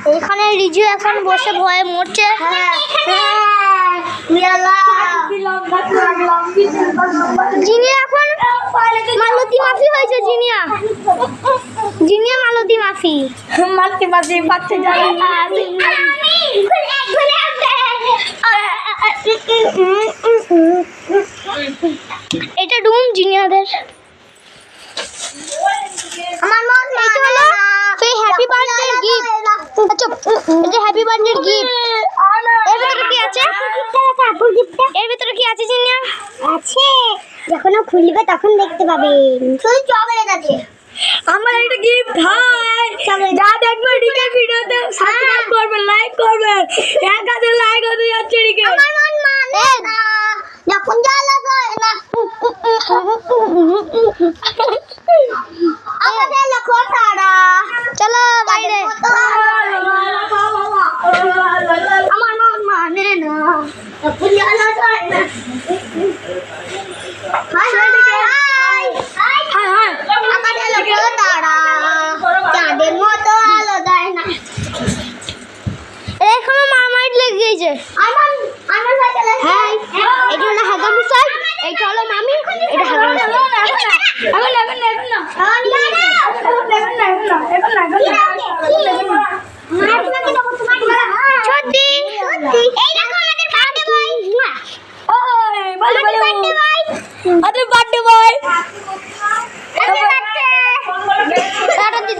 এখানে রিজু এখন বসে ভয়ে মরছে। জিনিয়া এখন মালতী মাফি হয়েছে। জিনিয়া মালতী মাফি পাচ্ছে যায়। এটা রুম জিনিয়াদের। আমার মন হলো সেই হ্যাপি বার্থডে গিফট। আচ্ছা এটা হ্যাপি বার্থডে গিফট। এর ভিতরে কি আছে? এর ভিতরে কি আছে জিনিয়া? আছে, যখন খুলবে তখন দেখতে পাবেন। শুধু চকলেট আছে। আমার একটা গিফট। হাই যা দেখবেন রিকে ভিডিওতে সাবস্ক্রাইব করবেন, লাইক করবেন। 1000 লাইক হতে যাচ্ছে রিকে। আমার মন মানে